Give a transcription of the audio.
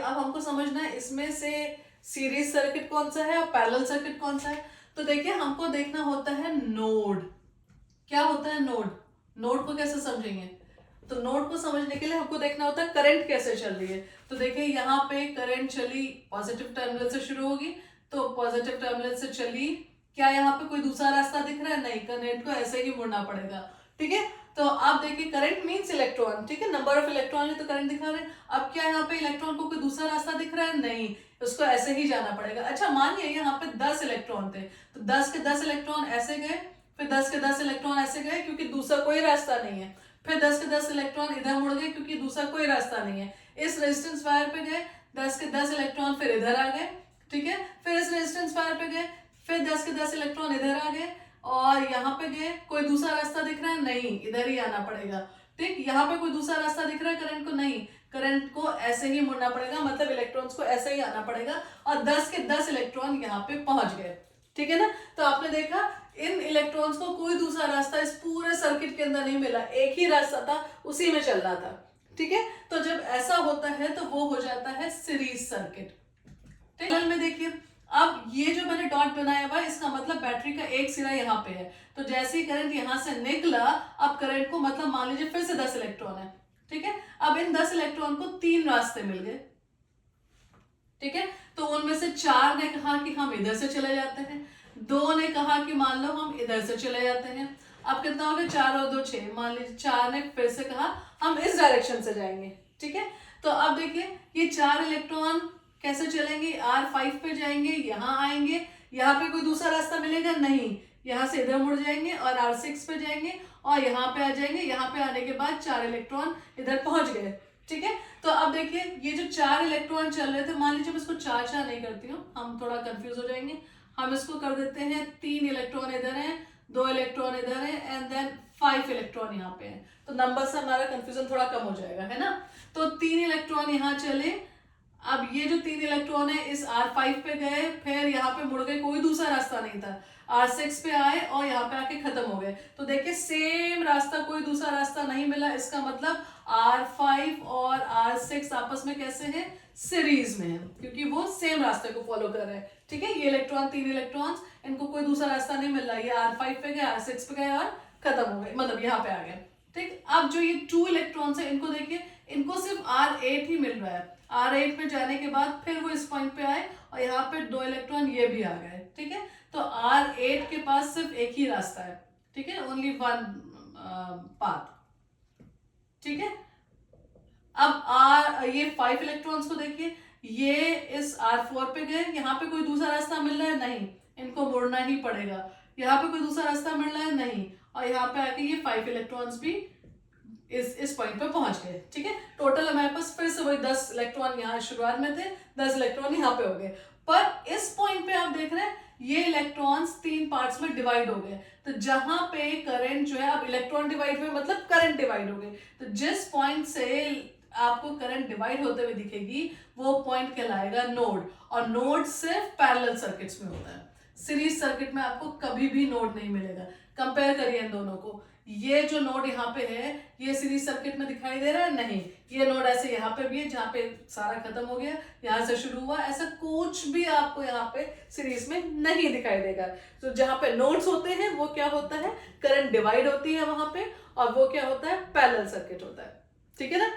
अब हमको समझना है इसमें से सीरीज सर्किट कौन सा है और पैरेलल सर्किट कौन सा है। तो देखिए हमको देखना होता है नोड। क्या होता है नोड? नोड को कैसे समझेंगे? तो नोड को समझने के लिए हमको देखना होता है करंट कैसे चल रही है। तो देखिए यहाँ पे करंट चली पॉजिटिव टर्मिनल से शुरू होगी, तो पॉजिटिव टर्मिनल से चली, क्या यहाँ पे कोई दूसरा रास्ता दिख रहा है? नहीं, करंट को ऐसे ही मुड़ना पड़ेगा। ठीक है, तो आप देखिए करंट मींस इलेक्ट्रॉन, ठीक है, नंबर ऑफ इलेक्ट्रॉन तो करंट दिखा रहे हैं। अब क्या यहाँ पे इलेक्ट्रॉन को कोई दूसरा रास्ता दिख रहा है? नहीं, उसको ऐसे ही जाना पड़ेगा। अच्छा मानिए यहाँ पे 10 इलेक्ट्रॉन थे, तो 10 के 10 इलेक्ट्रॉन ऐसे गए, फिर 10 के 10 इलेक्ट्रॉन ऐसे गए क्योंकि दूसरा कोई रास्ता नहीं है, फिर 10 के 10 इलेक्ट्रॉन इधर मुड़ गए क्योंकि दूसरा कोई रास्ता नहीं है। इस रेजिस्टेंस वायर पे गए, 10 के 10 इलेक्ट्रॉन फिर इधर आ गए, ठीक है, फिर इस रेजिस्टेंस वायर पे गए, फिर 10 के 10 इलेक्ट्रॉन इधर आ गए, और यहाँ पे गए, कोई दूसरा रास्ता दिख रहा है? नहीं, इधर ही आना पड़ेगा। ठीक, यहाँ पे कोई दूसरा रास्ता दिख रहा है करंट को? नहीं, करंट को ऐसे ही मुड़ना पड़ेगा, मतलब इलेक्ट्रॉन्स को ऐसे ही आना पड़ेगा, और 10 के 10 इलेक्ट्रॉन यहाँ पे पहुंच गए। ठीक है ना, तो आपने देखा इन इलेक्ट्रॉन्स को कोई दूसरा रास्ता इस पूरे सर्किट के अंदर नहीं मिला, एक ही रास्ता था, उसी में चलना था। ठीक है, तो जब ऐसा होता है तो वो हो जाता है सीरीज सर्किट। ठीक है, में देखिए अब ये जो मैंने डॉट बनाया हुआ है इसका मतलब बैटरी का एक सिरा यहाँ पे है, तो जैसे ही करंट यहाँ से निकला, अब करंट को मतलब मान लीजिए फिर से 10 इलेक्ट्रॉन है। ठीक है, अब इन 10 इलेक्ट्रॉन को 3 रास्ते मिल गए। ठीक है, तो उनमें से 4 ने कहा कि हम इधर से चले जाते हैं, 2 ने कहा कि मान लो हम इधर से चले जाते हैं। अब कितना हो गया? 4 और 2 6, मान लीजिए 4 ने फिर से कहा हम इस डायरेक्शन से जाएंगे। ठीक है, तो अब देखिए ये 4 इलेक्ट्रॉन कैसे चलेंगे? R5 पे जाएंगे, यहाँ आएंगे, यहाँ पे कोई दूसरा रास्ता मिलेगा नहीं, यहाँ से इधर मुड़ जाएंगे और R6 पे जाएंगे और यहाँ पे आ जाएंगे। यहाँ पे आने के बाद 4 इलेक्ट्रॉन इधर पहुंच गए। ठीक है, तो अब देखिए ये जो 4 इलेक्ट्रॉन चल रहे थे, मान लीजिए मैं इसको 4 4 नहीं करती हूँ, हम थोड़ा कंफ्यूज हो जाएंगे, हम इसको कर देते हैं 3 इलेक्ट्रॉन इधर है, 2 इलेक्ट्रॉन इधर है, एंड देन 5 इलेक्ट्रॉन यहाँ पे है, तो नंबर से हमारा कंफ्यूजन थोड़ा कम हो जाएगा, है ना। तो 3 इलेक्ट्रॉन यहाँ चले, अब ये जो 3 इलेक्ट्रॉन है इस R5 पे गए, फिर यहाँ पे मुड़ गए, कोई दूसरा रास्ता नहीं था, R6 पे आए और यहाँ पे आके खत्म हो गए। तो देखिए सेम रास्ता, कोई दूसरा रास्ता नहीं मिला, इसका मतलब R5 और R6 आपस में कैसे हैं? सीरीज में है, क्योंकि वो सेम रास्ते को फॉलो कर रहे हैं। ठीक है, ये इलेक्ट्रॉन 3 इलेक्ट्रॉन्स, इनको कोई दूसरा रास्ता नहीं मिल रहा, ये R5 पे गए, R6 पे गए और खत्म हो गए, मतलब यहाँ पे आ गए। ठीक, अब जो ये 2 इलेक्ट्रॉन्स है इनको देखिए, इनको सिर्फ R8 ही मिल रहा है, R8 पे जाने के बाद फिर वो इस पॉइंट पे आए और यहाँ पे 2 इलेक्ट्रॉन ये भी आ गए। ठीक है, तो R8 के पास सिर्फ एक ही रास्ता है। ठीक है, ओनली वन पाथ। ठीक है, अब ये 5 इलेक्ट्रॉन्स को देखिए, ये इस R4 पे गए, यहाँ पे कोई दूसरा रास्ता मिल रहा है? नहीं, इनको मुड़ना ही पड़ेगा, यहाँ पे कोई दूसरा रास्ता मिल रहा है? नहीं, और यहाँ पे आके ये 5 इलेक्ट्रॉन्स भी इस पॉइंट पे पहुंच गए। ठीक है, टोटल हमारे पास फिर से वही 10 इलेक्ट्रॉन यहाँ शुरुआत में थे, 10 इलेक्ट्रॉन यहाँ पे हो गए, पर इस पॉइंट पे आप देख रहे हैं ये इलेक्ट्रॉन्स 3 पार्ट्स में डिवाइड हो गए। तो जहां पे करंट जो है, अब इलेक्ट्रॉन डिवाइड हुए मतलब करंट डिवाइड हो गए, तो जिस पॉइंट से आपको करंट डिवाइड होते हुए दिखेगी वो पॉइंट कहलाएगा नोड, और नोड सिर्फ पैरेलल सर्किट्स में होता है, सीरीज सर्किट में आपको कभी भी नोड नहीं मिलेगा। कंपेयर करिए इन दोनों को, ये जो नोड यहाँ पे है ये सीरीज सर्किट में दिखाई दे रहा है? नहीं, ये नोड ऐसे यहाँ पे भी है जहाँ पे सारा खत्म हो गया, यहाँ से शुरू हुआ, ऐसा कुछ भी आपको यहाँ पे सीरीज में नहीं दिखाई देगा। तो जहाँ पे नोड्स होते हैं वो क्या होता है? करंट डिवाइड होती है वहां पे, और वो क्या होता है? पैरेलल सर्किट होता है। ठीक है ना।